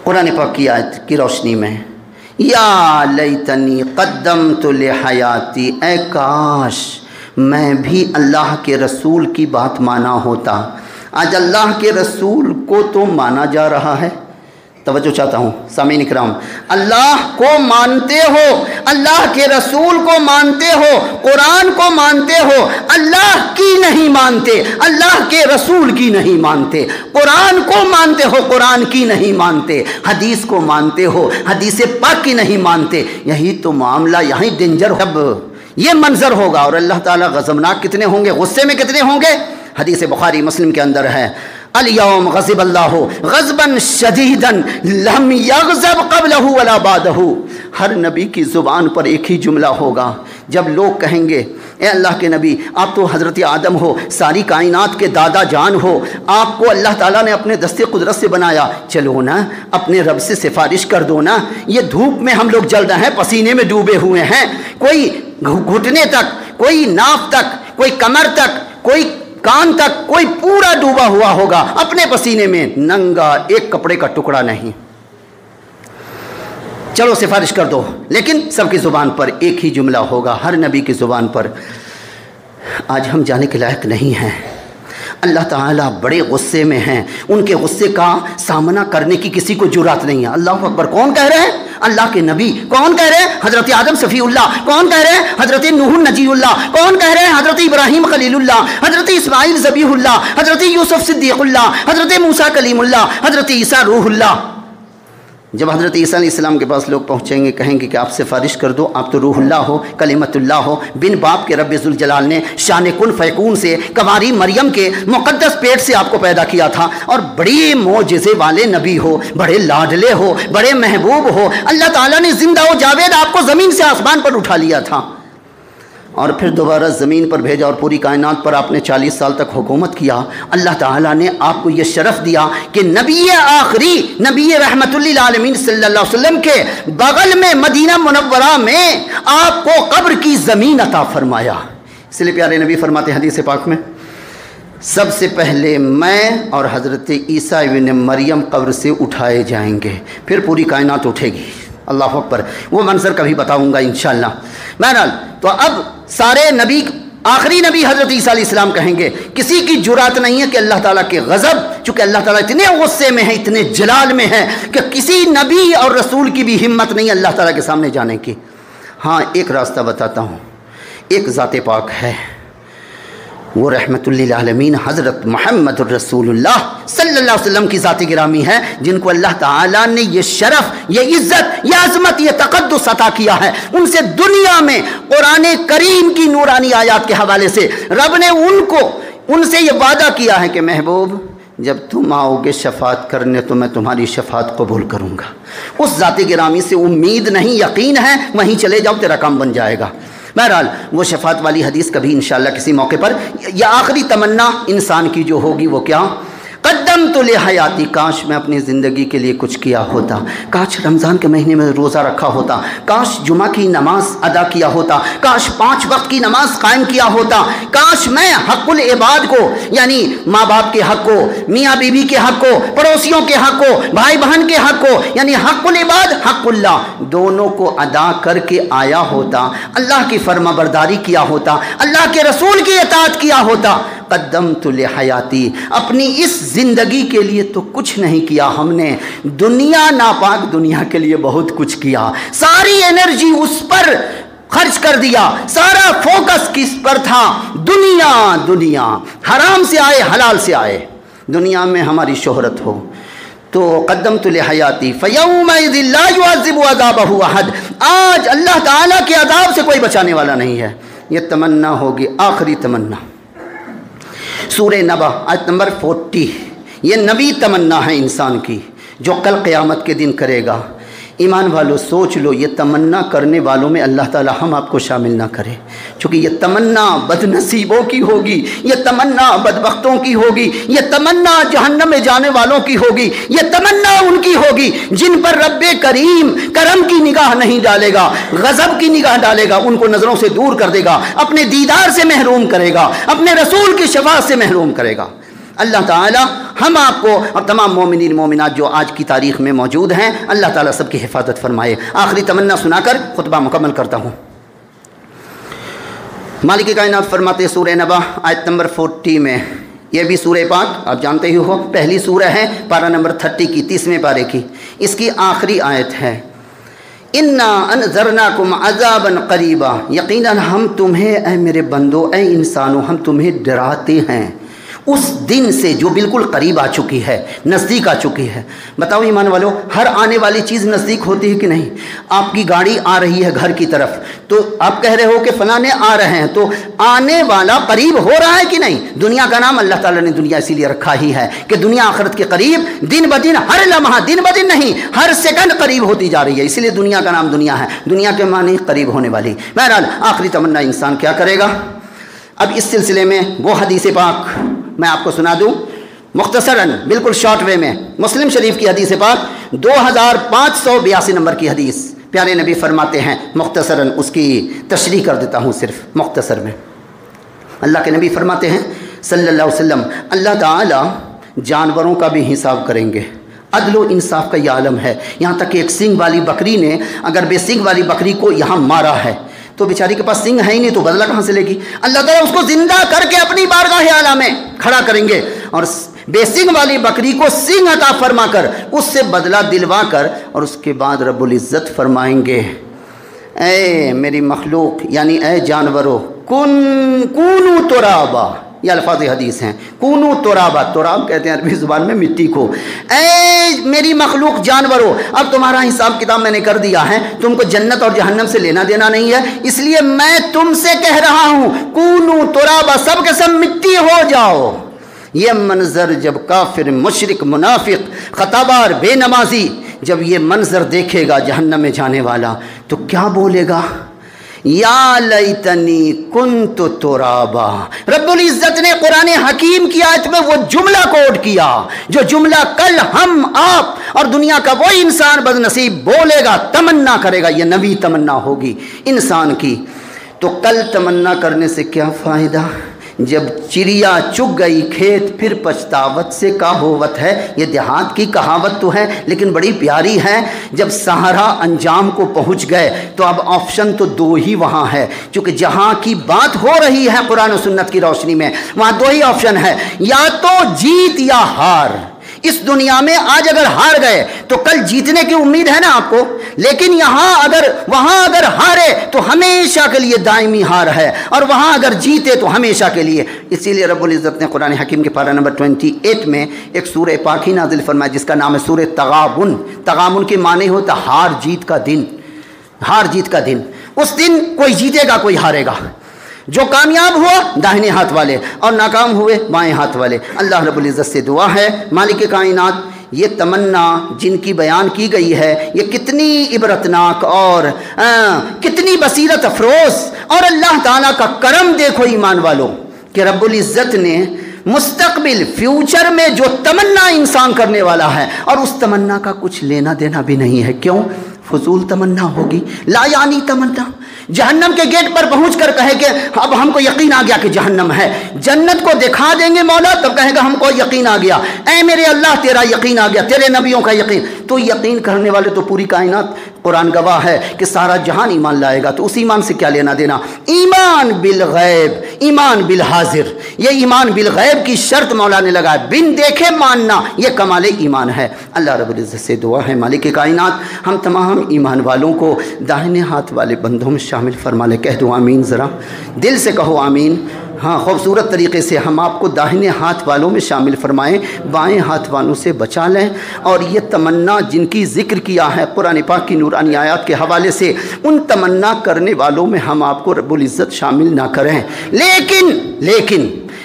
قرآن پاک کی آیت کی روشنی میں، یا لیتنی قدمت لحیاتی، اے کاش میں بھی اللہ کے رسول کی بات مانا ہوتا. آج اللہ کے رسول کو تو مانا جا رہا ہے. توجہ چاہتا ہوں سامعین اکرام، اللہ کو مانتے ہو، اللہ کے رسول کو مانتے ہو، قرآن کو مانتے ہو، اللہ کی نہیں مانتے، اللہ کے رسول کی نہیں مانتے. قرآن کو مانتے ہو، قرآن کی نہیں مانتے. حدیث کو مانتے ہو، حدیث پاک کی نہیں مانتے. یہی تو معاملہ، یہی ڈینجر. اب یہ منظر ہوگا اور اللہ تعالیٰ غضبناک کتنے ہوں گے، غصے میں کتنے ہوں گے. حدیث بخاری مسلم کے اندر ہے، الیوم غضب اللہ غضبا شدیدا لم یغضب قبلہ ولا بعدہ. ہر نبی کی زبان پر ایک ہی جملہ ہوگا جب لوگ کہیں گے، اے اللہ کے نبی، آپ تو حضرت آدم ہو، ساری کائنات کے دادا جان ہو، آپ کو اللہ تعالیٰ نے اپنے دست قدرت سے بنایا، چلو نا اپنے رب سے سفارش کر دو نا. یہ دھوپ میں ہم لوگ جل رہے ہیں، پسینے میں ڈوبے ہوئے ہیں، کوئی گھٹنے تک، کوئی ناف تک، کوئی کمر تک، کوئی کان تک، کوئی پورا ڈوبا ہوا ہوگا اپنے پسینے میں، ننگا، ایک کپڑے کا ٹکڑا نہیں. چلو سفارش کر دو. لیکن سب کی زبان پر ایک ہی جملہ ہوگا، ہر نبی کی زبان پر. آج ہم جانے کے لائق نہیں ہیں. اللہ تعالیٰ بڑے غصے میں ہیں، ان کے غصے کا سامنا کرنے کی کسی کو جرات نہیں ہے. اللہ اکبر. کون کہہ رہے ہیں؟ اللہ کے نبی. کون کہہ رہے ہیں؟ حضرت آدم صفی اللہ. کون کہہ رہے ہیں؟ حضرت نوح نجی اللہ. کون کہہ رہے ہیں؟ حضرت ابراہیم خلیل اللہ، حضرت اسماعیل ذبیح اللہ، حضرت یوسف صدیق اللہ، حضرت موسیٰ کلیم اللہ، حضرت عیسیٰ روح اللہ. جب حضرت عیسیٰ علیہ السلام کے پاس لوگ پہنچیں گے، کہیں گے کہ آپ سفارش کر دو، آپ تو روح اللہ ہو، کلمت اللہ ہو، بن باپ کے رب ذوالجلال نے شان کن فیکون سے کنواری مریم کے مقدس پیٹ سے آپ کو پیدا کیا تھا، اور بڑی معجزے والے نبی ہو، بڑے لاڈلے ہو، بڑے محبوب ہو، اللہ تعالیٰ نے زندہ و جاوید آپ کو زمین سے آسمان پر اٹھا لیا تھا اور پھر دوبارہ زمین پر بھیجا، اور پوری کائنات پر آپ نے 40 سال تک حکومت کیا۔ اللہ تعالیٰ نے آپ کو یہ شرف دیا کہ نبی آخری، نبی رحمت للعالمین صلی اللہ علیہ وسلم کے بغل میں مدینہ منورہ میں آپ کو قبر کی زمین عطا فرمایا۔ اس لیے پیارے نبی فرماتے ہیں حدیث پاک میں، سب سے پہلے میں اور حضرت عیسیٰ ابن مریم قبر سے اٹھائے جائیں گے، پھر پوری کائنات اٹھے گی۔ اللہ اکبر، وہ منظر کبھی بتاؤں گا انشاءاللہ۔ بہرحال تو اب سارے نبی، آخری نبی حضرت عیسیٰ علیہ السلام کہیں گے، کسی کی جرات نہیں ہے کہ اللہ تعالیٰ کے غضب، چونکہ اللہ تعالیٰ اتنے غصے میں ہے، اتنے جلال میں ہے کہ کسی نبی اور رسول کی بھی ہمت نہیں اللہ تعالیٰ کے سامنے جانے کی۔ ہاں ایک راستہ بتاتا ہوں، ایک ذات پاک ہے، وہ رحمت للعالمین حضرت محمد الرسول اللہ صلی اللہ علیہ وسلم کی ذات گرامی ہے، جن کو اللہ تعالیٰ نے یہ شرف، یہ عزت، یہ عظمت، یہ تقدس عطا کیا ہے۔ ان سے دنیا میں قرآن کریم کی نورانی آیات کے حوالے سے رب نے ان سے یہ وعدہ کیا ہے کہ محبوب جب تم آؤ گے شفاعت کرنے تو میں تمہاری شفاعت قبول کروں گا۔ اس ذات گرامی سے امید نہیں، یقین ہے، وہیں چلے جاؤ تیرا کام بن جائے گا۔ بہرحال وہ شفاعت والی حدیث کبھی انشاءاللہ کسی موقع پر، یا آخری تمنا انسان کی جو ہوگی وہ کیا، قدمت لحیاتی، کاش میں اپنی زندگی کے لیے کچھ کیا ہوتا، کاش رمضان کے مہینے میں روزہ رکھا ہوتا، کاش جمعہ کی نماز ادا کیا ہوتا، کاش 5 وقت کی نماز قائم کیا ہوتا، کاش میں حق العباد کو، یعنی ماں باپ کے حق کو، میاں بیوی کے حق کو، پڑوسیوں کے حق کو، بھائی بہن کے حق کو، یعنی حق العباد حق اللہ، دونوں کو ادا کر کے آیا ہوتا، اللہ کی فرما برداری کیا ہوتا، اللہ کے رسول کی اطاعت کیا ہوتا۔ قدمت لحیاتی، اپنی اس زندگی کے لیے تو کچھ نہیں کیا ہم نے، دنیا ناپاک دنیا کے لیے بہت کچھ کیا، ساری انرجی اس پر خرچ کر دیا، سارا فوکس کس پر تھا، دنیا، دنیا حرام سے آئے حلال سے آئے، دنیا میں ہماری شہرت ہو۔ تو قدمت لحیاتی فیومئذ لا یعذب عذابہ احد، آج اللہ تعالیٰ کے عذاب سے کوئی بچانے والا نہیں ہے۔ یہ تمنا ہوگی، آخری تمنا، سورہ نبا آیت نمبر 40، یہ نبی تمنا ہے انسان کی جو کل قیامت کے دن کرے گا۔ ایمان والو سوچ لو، یہ تمنا کرنے والوں میں اللہ تعالی ہم آپ کو شامل نہ کرے، چونکہ یہ تمنا بد نصیبوں کی ہوگی، یہ تمنا بدبختوں کی ہوگی، یہ تمنا جہنم میں جانے والوں کی ہوگی، یہ تمنا ان کی ہوگی جن پر رب کریم کرم کی نگاہ نہیں ڈالے گا، غضب کی نگاہ ڈالے گا، ان کو نظروں سے دور کر دے گا، اپنے دیدار سے محروم کرے گا، اپنے رسول کی شفاعت سے محروم کرے گا۔ اللہ تعالی ہم آپ کو اور تمام مومنین مومنات جو آج کی تاریخ میں موجود ہیں، اللہ تعالی سب کی حفاظت فرمائے۔ آخری تمنا سنا کر خطبہ مکمل کرتا ہوں۔ مالک کائنات فرماتے سورہ نبا آیت نمبر 40 میں، یہ بھی سورہ پاک آپ جانتے ہی ہو، پہلی سورہ ہے، پارہ نمبر 30 کی، 30ویں پارے کی، اس کی آخری آیت ہے، اِنَّا أَنذَرْنَاكُمْ عَذَابًا قَرِيبًا، یقیناً ہم تمہیں اے میرے بندو، اے انسانوں، ہم تمہیں ڈراتے ہیں اس دن سے جو بالکل قریب آ چکی ہے، نزدیک آ چکی ہے۔ بتاؤ ایمان والو، ہر آنے والی چیز نزدیک ہوتی ہے کہ نہیں؟ آپ کی گاڑی آ رہی ہے گھر کی طرف، تو آپ کہہ رہے ہو کہ فلانے آ رہے ہیں، تو آنے والا قریب ہو رہا ہے کہ نہیں؟ دنیا کا نام اللہ تعالیٰ نے دنیا اسی لیے رکھا ہی ہے کہ دنیا آخرت کے قریب دن بدن، ہر لمحہ دن بدن نہیں، ہر سیکنڈ قریب ہوتی جا رہی ہے، اسی لیے دنیا کا نام دنیا ہے، دنیا کے معنی قریب ہونے والی۔ بہرحال آخری تمنا انسان کیا کرے گا؟ اب اس سلسلے میں وہ حدیث پاک میں آپ کو سنا دوں مختصراً، بالکل شارٹ وے میں، مسلم شریف کی حدیث پاک 2582 نمبر کی حدیث، پیارے نبی فرماتے ہیں، مختصراً اس کی تشریح کر دیتا ہوں صرف مختصر میں۔ اللہ کے نبی فرماتے ہیں صلی اللہ علیہ وسلم، اللہ تعالی جانوروں کا بھی حساب کریں گے، عدل و انصاف کا یہ عالم ہے، یہاں تک کہ ایک سنگ والی بکری نے اگر بے سنگ والی بکری کو یہاں مارا ہے تو بیچاری کے پاس سنگ ہے ہی نہیں، تو بدلہ کہاں سے لے گی؟ اللہ تعالیٰ اس کو زندہ کر کے اپنی بارگاہ اعلیٰ میں کھڑا کریں گے، اور بے سنگ والی بکری کو سنگ عطا فرما کر اس سے بدلہ دلوا کر، اور اس کے بعد رب العزت فرمائیں گے، اے میری مخلوق، یعنی اے جانورو، کونوا ترابا، یہ الفاظ حدیث ہیں، کونو ترابا، تراب کہتے ہیں عربی زبان میں مٹی کو، اے میری مخلوق جانوروں، اب تمہارا حساب کتاب میں نے کر دیا ہے، تم کو جنت اور جہنم سے لینا دینا نہیں ہے، اس لیے میں تم سے کہہ رہا ہوں کونو ترابا، سب کے سب مٹی ہو جاؤ۔ یہ منظر جب کافر، مشرک، منافق، خطابار، بے نمازی جب یہ منظر دیکھے گا جہنم میں جانے والا تو کیا بولے گا؟ یا لیتنی کنت ترابا۔ رب العزت نے قرآن حکیم کی آیت میں وہ جملہ کوٹ کیا جو جملہ کل ہم، آپ اور دنیا کا وہی انسان بد نصیب بولے گا، تمنا کرے گا، یہ نبی تمنا ہوگی انسان کی۔ تو کل تمنا کرنے سے کیا فائدہ جب چڑیا چگ گئی کھیت پھر پچھتاوت سے کا ہووت ہے۔ یہ دیہات کی کہاوت تو ہے لیکن بڑی پیاری ہے۔ جب سہارا انجام کو پہنچ گئے تو اب آپشن تو دو ہی وہاں ہے، چونکہ جہاں کی بات ہو رہی ہے قرآن و سنت کی روشنی میں وہاں دو ہی آپشن ہے، یا تو جیت یا ہار۔ اس دنیا میں آج اگر ہار گئے تو کل جیتنے کی امید ہے نا آپ کو، لیکن وہاں اگر ہارے تو ہمیشہ کے لیے دائمی ہار ہے، اور وہاں اگر جیتے تو ہمیشہ کے لیے۔ اسی لیے رب العزت نے قرآن حکیم کے پارہ نمبر 28 میں ایک سورہ پاک ہی نازل فرمایا جس کا نام ہے سورہ تغابن۔ تغابن کے معنی ہوتا ہار جیت کا دن، ہار جیت کا دن۔ اس دن کوئی جیتے گا کوئی ہارے گا، جو کامیاب ہوا داہنے ہاتھ والے اور ناکام ہوئے بائیں ہاتھ والے۔ اللہ رب العزت سے دعا ہے مالک کائنات یہ تمنا جن کی بیان کی گئی ہے یہ کتنی عبرتناک اور کتنی بصیرت افروز، اور اللہ تعالیٰ کا کرم دیکھو ایمان والوں کہ رب العزت نے مستقبل فیوچر میں جو تمنا انسان کرنے والا ہے اور اس تمنا کا کچھ لینا دینا بھی نہیں ہے۔ کیوں؟ فضول تمنا ہوگی، لا یعنی تمنا۔ جہنم کے گیٹ پر پہنچ کر کہے کہ اب ہم کو یقین آ گیا کہ جہنم ہے، جنت کو دکھا دیں گے مولا تب کہے گا ہم کو یقین آ گیا، اے میرے اللہ تیرا یقین آ گیا، تیرے نبیوں کا یقین۔ تو یقین کرنے والے تو پوری کائنات قرآن گواہ ہے کہ سارا جہان ایمان لائے گا، تو اس ایمان سے کیا لینا دینا؟ ایمان بالغیب، ایمان بالحاضر، یہ ایمان بالغیب کی شرط مولا نے لگایا، بن دیکھے ماننا، یہ کمال ایمان ہے۔ اللہ رب العزت سے دعا ہے مالک کائنات ہم تمام ایمان والوں کو داہنے ہاتھ والے بندوں میں شامل فرما لے۔ کہہ دو آمین، ذرا دل سے کہو آمین۔ ہاں خوبصورت طریقے سے ہم آپ کو داہنے ہاتھ والوں میں شامل فرمائیں، بائیں ہاتھ والوں سے بچا لیں، اور یہ تمنا جن کی ذکر کیا ہے قرآن پاک کی نورانی آیات کے حوالے سے ان تمنا کرنے والوں میں ہم آپ کو رب العزت شامل نہ کریں۔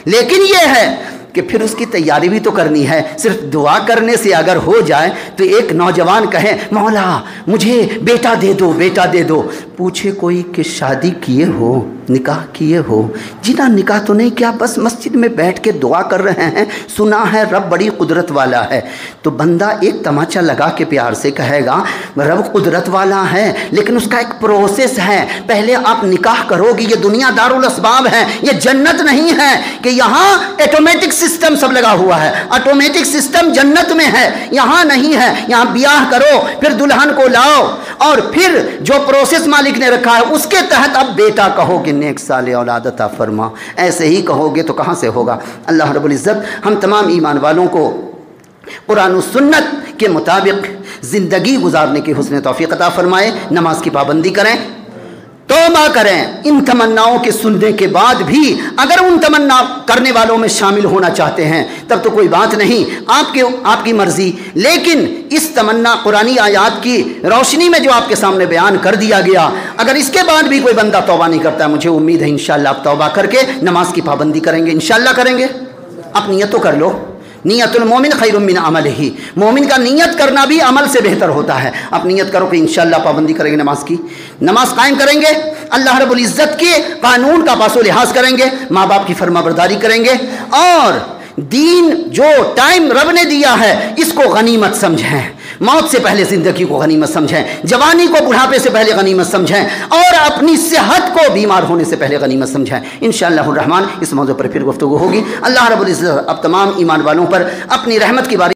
لیکن یہ ہے کہ پھر اس کی تیاری بھی تو کرنی ہے۔ صرف دعا کرنے سے اگر ہو جائے تو ایک نوجوان کہے مولا مجھے بیٹا دے دو، بیٹا دے دو، پوچھے کوئی کہ شادی کیے ہو، نکاح کیے ہو؟ جنا نکاح تو نہیں کیا، بس مسجد میں بیٹھ کے دعا کر رہے ہیں، سنا ہے رب بڑی قدرت والا ہے، تو بندہ ایک تماچا لگا کے پیار سے کہے گا رب قدرت والا ہے لیکن اس کا ایک پروسیس ہے، پہلے آپ نکاح کرو گی، یہ دنیا دارالاسباب ہے، یہ جنت نہیں ہے کہ یہاں ایٹومیٹک سسٹم سب لگا ہوا ہے، آٹومیٹک سسٹم جنت میں ہے، یہاں نہیں ہے۔ یہاں بیاہ کرو، پھر دلہن کو لاؤ، اور پھر جو پروسیس مالک نے رکھا ہے اس کے تحت اب بیٹا کہو کہ نیک صالح اولاد عطا فرما، ایسے ہی کہو گے تو کہاں سے ہوگا؟ اللہ رب العزت ہم تمام ایمان والوں کو قرآن و سنت کے مطابق زندگی گزارنے کی حسن توفیق عطا فرمائے۔ نماز کی پابندی کریں، توبہ کریں، ان تمناؤں کے سننے کے بعد بھی اگر ان تمنا کرنے والوں میں شامل ہونا چاہتے ہیں تب تو کوئی بات نہیں، آپ کی مرضی، لیکن اس تمنا قرآنی آیات کی روشنی میں جو آپ کے سامنے بیان کر دیا گیا، اگر اس کے بعد بھی کوئی بندہ توبہ نہیں کرتا ہے، مجھے امید ہے انشاءاللہ آپ توبہ کر کے نماز کی پابندی کریں گے، انشاءاللہ کریں گے۔ آپ نیت تو کر لو، نیت المومن خیر من عملہ، مومن کا نیت کرنا بھی عمل سے بہتر ہوتا ہے۔ آپ نیت کرو کہ انشاءاللہ پابندی کریں گے نماز کی، نماز قائم کریں گے، اللہ رب العزت کے قانون کا پاس و لحاظ کریں گے، ماں باپ کی فرما برداری کریں گے، اور دین جو ٹائم رب نے دیا ہے اس کو غنیمت سمجھیں، موت سے پہلے زندگی کو غنیمت سمجھیں، جوانی کو بڑھاپے سے پہلے غنیمت سمجھیں، اور اپنی صحت کو بیمار ہونے سے پہلے غنیمت سمجھیں۔ انشاءاللہ الرحمن اس موضوع پر پھر گفتگو ہوگی۔ اللہ رب العزت اب تمام ایمان والوں پر اپنی رحمت کی باری